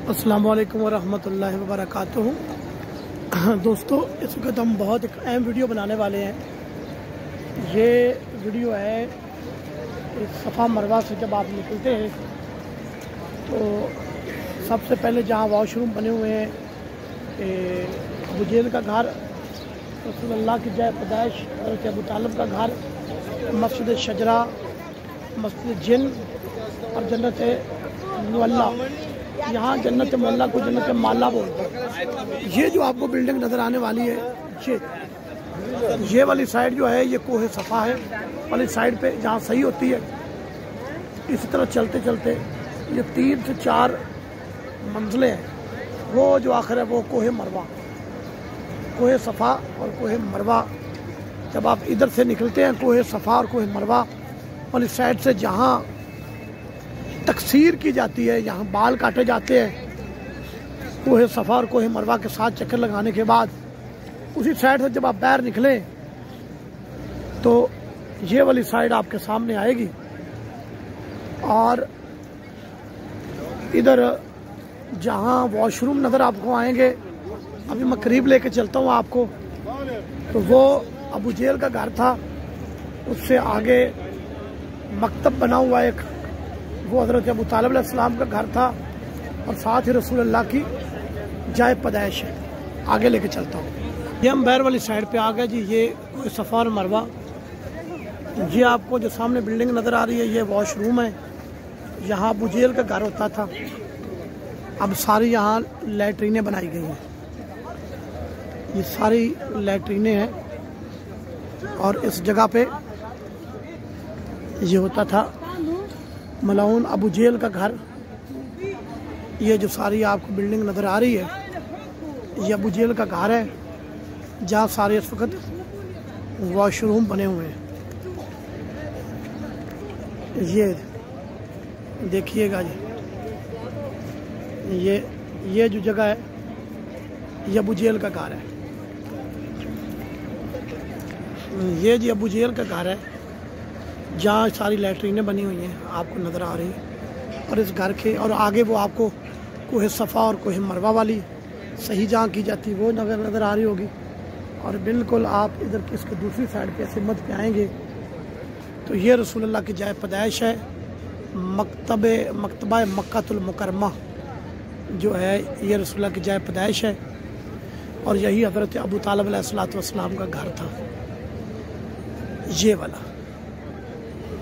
अस्सलाम वालेकुम वरहमतुल्लाहि वबरकातुहू। दोस्तों, इस वक्त हम बहुत एक अहम वीडियो बनाने वाले हैं। ये वीडियो है सफ़ा मरवा से जब आप निकलते हैं तो सबसे पहले जहाँ वॉशरूम बने हुए हैं अबू जेल का घर, रसूलुल्लाह की जय पैदाइश, हज़रत अबू तालिब का घर, मस्जिद शजरा, मस्जिद जिन और जन्नत मुअल्ला। यहाँ जन्नत मुअल्ला को जन्नत माला बोलते हैं। ये जो आपको बिल्डिंग नज़र आने वाली है, ये वाली साइड जो है ये कोहे सफ़ा है। वाली साइड पे जहाँ सही होती है, इसी तरह चलते चलते ये 3 से 4 मंजिलें हैं। वो जो आखिर है वो कोहे मरवा, कोहे सफ़ा और कोहे मरवा। जब आप इधर से निकलते हैं कोहे सफ़ा और कोहे मरवा वाली साइड से, जहाँ तकसीर की जाती है, यहाँ बाल काटे जाते हैं, कोहे सफ़ा और कोहे मरवा के साथ चक्कर लगाने के बाद उसी साइड से जब आप बाहर निकलें तो ये वाली साइड आपके सामने आएगी। और इधर जहाँ वॉशरूम नज़र आपको आएंगे, अभी मैं करीब लेके चलता हूँ आपको, तो वो अबू जेल का घर था। उससे आगे मकतब बना हुआ एक, वो हज़रत अबू तालिब अलैहिस्सलाम का घर था। और साथ ही रसूलुल्लाह की जाए पैदाइश है। आगे लेके चलता हूँ। ये हम बैर वाली साइड पे आ गए जी। ये कोई सफ़ा और मरवा। ये आपको जो सामने बिल्डिंग नज़र आ रही है ये वॉशरूम है। यहाँ अबू जेल का घर होता था। अब सारी यहाँ लैट्रीनें बनाई गई हैं। ये सारी लैट्रीनें हैं। और इस जगह पे ये होता था मलाउन अबू जेल का घर। ये जो सारी आपको बिल्डिंग नज़र आ रही है ये अबू जेल का घर है, जहाँ सारे इस वक्त वॉशरूम बने हुए हैं। ये देखिएगा जी, ये जो जगह है ये अबू जेल का घर है। ये जी अबू जेल का घर है, जहाँ सारी लैट्रीनें बनी हुई हैं आपको नज़र आ रही है। और इस घर के और आगे वो आपको कोहे सफ़ा और कोहे मरवा वाली सही जहाँ की जाती वो नज़र आ रही होगी। और बिल्कुल आप इधर की इसके दूसरी साइड पे सिमत पे आएंगे तो ये रसूलुल्लाह की जाए पैदाइश है। मकतबा मक्कातुल मुकरमा जो है ये रसूलुल्लाह की जाए पैदाइश है। और यही हज़रत अबू तालिब अलैहिस्सलाम का घर था। ये वाला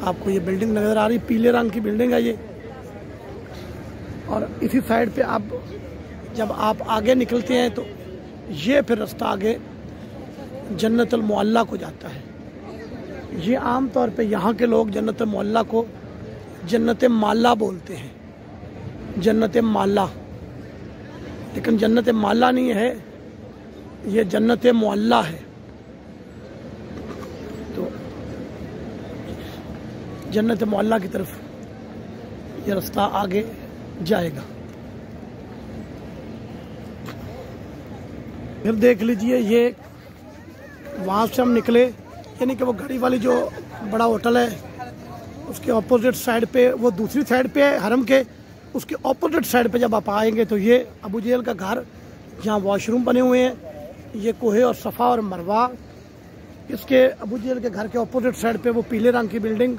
आपको ये बिल्डिंग नज़र आ रही, पीले रंग की बिल्डिंग है ये। और इसी साइड पे आप जब आप आगे निकलते हैं तो ये फिर रास्ता आगे जन्नतुल मुअल्ला को जाता है। ये आम तौर पे यहाँ के लोग जन्नतुल मुअल्ला को जन्नत माला बोलते हैं, जन्नत माला। लेकिन जन्नत माला नहीं है, ये जन्नत मुअल्ला है। तो जन्नत मुअल्ला की तरफ ये रास्ता आगे जाएगा। फिर देख लीजिए, ये वहाँ से हम निकले, यानी कि वो घड़ी वाली जो बड़ा होटल है उसके ऑपोजिट साइड पे, वो दूसरी साइड पे है हरम के, उसके ऑपोजिट साइड पे जब आप आएंगे तो ये अबू जेल का घर, जहाँ वॉशरूम बने हुए हैं। ये कोहे और सफ़ा और मरवा। इसके अबू जेल के घर के ऑपोजिट साइड पे वो पीले रंग की बिल्डिंग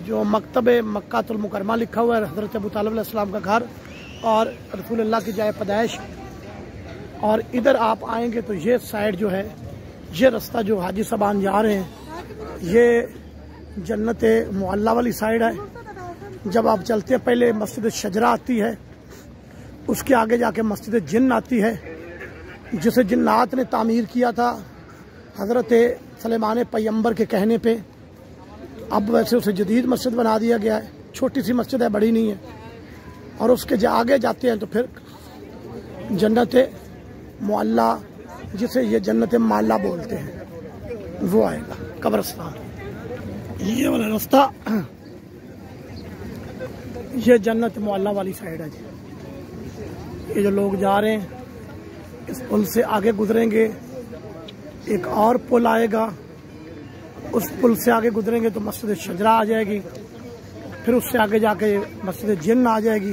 जो मकतब मक्कातुल मुकरमा लिखा हुआ है, हज़रत अबू तालिब अलैहिस्सलाम का घर और रसूलुल्लाह की जाए पैदाइश। और इधर आप आएंगे तो ये साइड जो है, ये रास्ता जो हाजी साहबान जा रहे हैं, ये जन्नत मुअल्ला वाली साइड है। जब आप चलते हैं पहले मस्जिद शजरा आती है, उसके आगे जाके मस्जिद जिन आती है, जिसे जिन्नात ने तामीर किया था हज़रत सुलेमान पैगंबर के कहने पे। अब वैसे उसे जदीद मस्जिद बना दिया गया है, छोटी सी मस्जिद है, बड़ी नहीं है। और उसके आगे जाते हैं तो फिर जन्नत मुअल्ला, जिसे ये जन्नत माला बोलते हैं, वो आएगा कब्रिस्तान। ये वाला रास्ता ये जन्नत मुअल्ला वाली साइड है जी। ये जो लोग जा रहे हैं इस पुल से आगे गुजरेंगे, एक और पुल आएगा, उस पुल से आगे गुजरेंगे तो मस्जिद शजरा आ जाएगी। फिर उससे आगे जाके मस्जिद जिन आ जाएगी।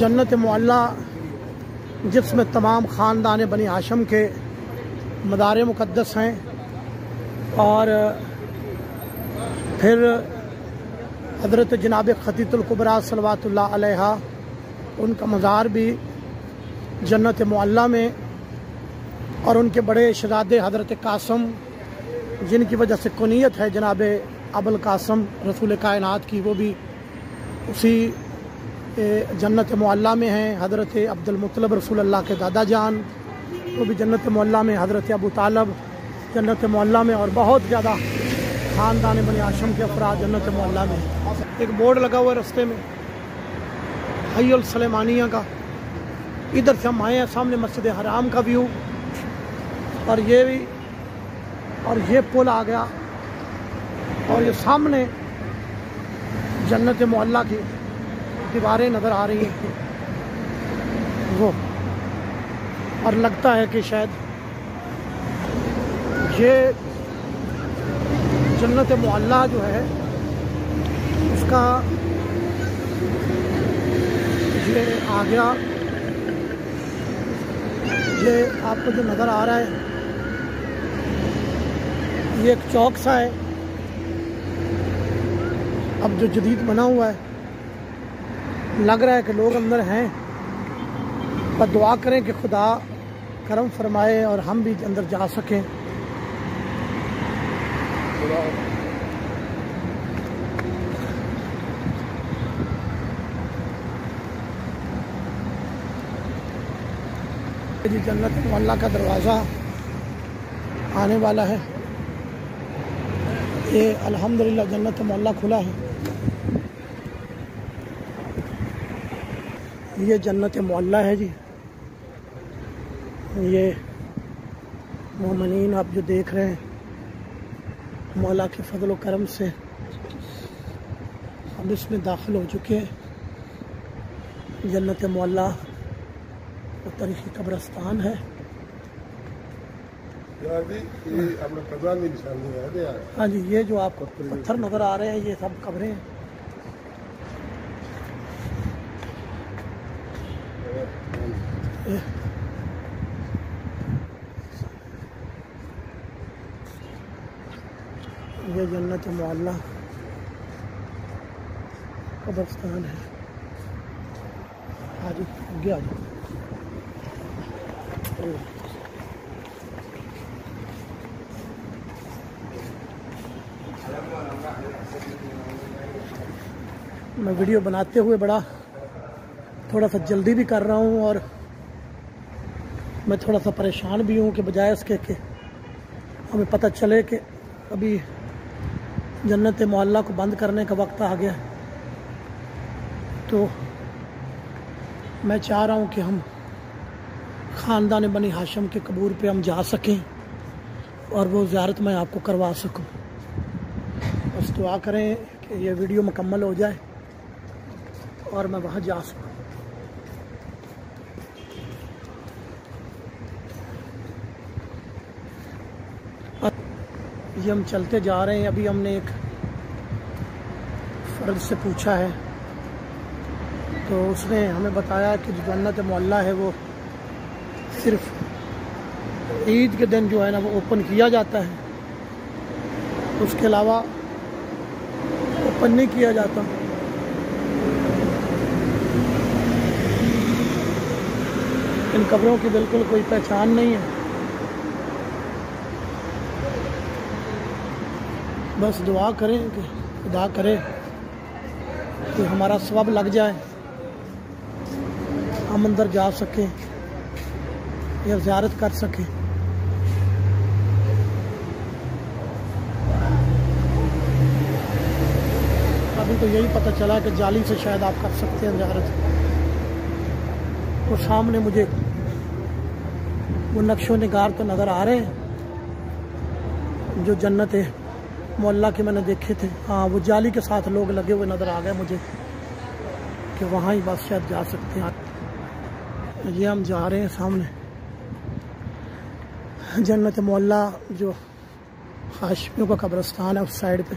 जन्नत मुअल्ला जिसमें तमाम ख़ानदान बनी हाशम के मदार मुक़द्दस हैं, और फिर हज़रत जनाब खतीतुल कुबरा सल्लल्लाहु अलैहा उनका मज़ार भी जन्नत मुअल्ला में, और उनके बड़े शहज़ादे हज़रत कासम जिनकी वजह से कुनियत है जनाब अबुल कासम रसूल कायनात की, वो भी उसी जन्नत मुअल्ला में हैं। हज़रत अब्दुल मुत्तलिब रसूल अल्लाह के दादा जान वो भी जन्नत मुअल्ला में, हज़रत अबू तालब जन्नत मुअल्ला में, और बहुत ज़्यादा ख़ानदान बनी हाशिम के अफराद जन्नत मुअल्ला में। एक बोर्ड लगा हुआ है रास्ते में हय्युल सलेमानिया का, इधर से हम आए हैं, सामने मस्जिद हराम का व्यू, और ये भी, और ये पुल आ गया, और ये सामने जन्नत मुअल्ला की दीवारें नज़र आ रही हैं वो, और लगता है कि शायद ये जन्नत मुअल्ला जो है उसका ये आ गया, ये आपको जो नज़र आ रहा है ये एक चौक सा है, अब जो जदीद बना हुआ है, लग रहा है कि लोग अंदर हैं, पर दुआ करें कि खुदा करम फरमाए और हम भी अंदर जा सकें। जी जन्नत मुअल्ला का दरवाज़ा आने वाला है, ये अल्हम्दुलिल्लाह जन्नत मुअल्ला खुला है। ये जन्नत मुअल्ला है जी, ये मोमिनीन आप जो देख रहे हैं मौला के फजल व करम से हम इसमें दाखिल हो चुके हैं। जन्नत मुअल्ला और तारीख़ी कब्रिस्तान है। हाँ जी, ये जो आपको पत्थर नज़र आ रहे हैं ये सब कब्रें हैं। ये जन्नत मुअल्ला कब्रिस्तान है। हाँ जी, आगे आ जाओ। मैं वीडियो बनाते हुए बड़ा थोड़ा सा जल्दी भी कर रहा हूँ, और मैं थोड़ा सा परेशान भी हूँ कि बजाय इसके कि हमें पता चले कि अभी जन्नत मुअल्ला को बंद करने का वक्त आ गया, तो मैं चाह रहा हूँ कि हम ख़ानदान बनी हाशिम के कबूर पे हम जा सकें और वो ज़ियारत मैं आपको करवा सकूं। बस दुआ करें कि ये वीडियो मुकम्मल हो जाए और मैं वहाँ जा सकूं। ये हम चलते जा रहे हैं। अभी हमने एक फ़र्द से पूछा है तो उसने हमें बताया कि जो जन्नत मुअल्ला है वो सिर्फ ईद के दिन जो है ना वो ओपन किया जाता है, उसके अलावा ओपन नहीं किया जाता। इन कब्रों की बिल्कुल कोई पहचान नहीं है। बस दुआ करें कि खुदा करे कि हमारा सवाब लग जाए, हम अंदर जा सकें या ज़ियारत कर सकें। अभी तो यही पता चला कि जाली से शायद आप कर सकते हैं ज़ियारत। और सामने मुझे वो नक्शो निगार तो नज़र आ रहे हैं जो जन्नत मुअल्ला के मैंने देखे थे। हाँ, वो जाली के साथ लोग लगे हुए नज़र आ गए मुझे कि वहाँ ही बस शायद जा सकते हैं। ये हम जा रहे हैं सामने जन्नत मुअल्ला जो हाशिमियों का कब्रिस्तान है उस साइड पे।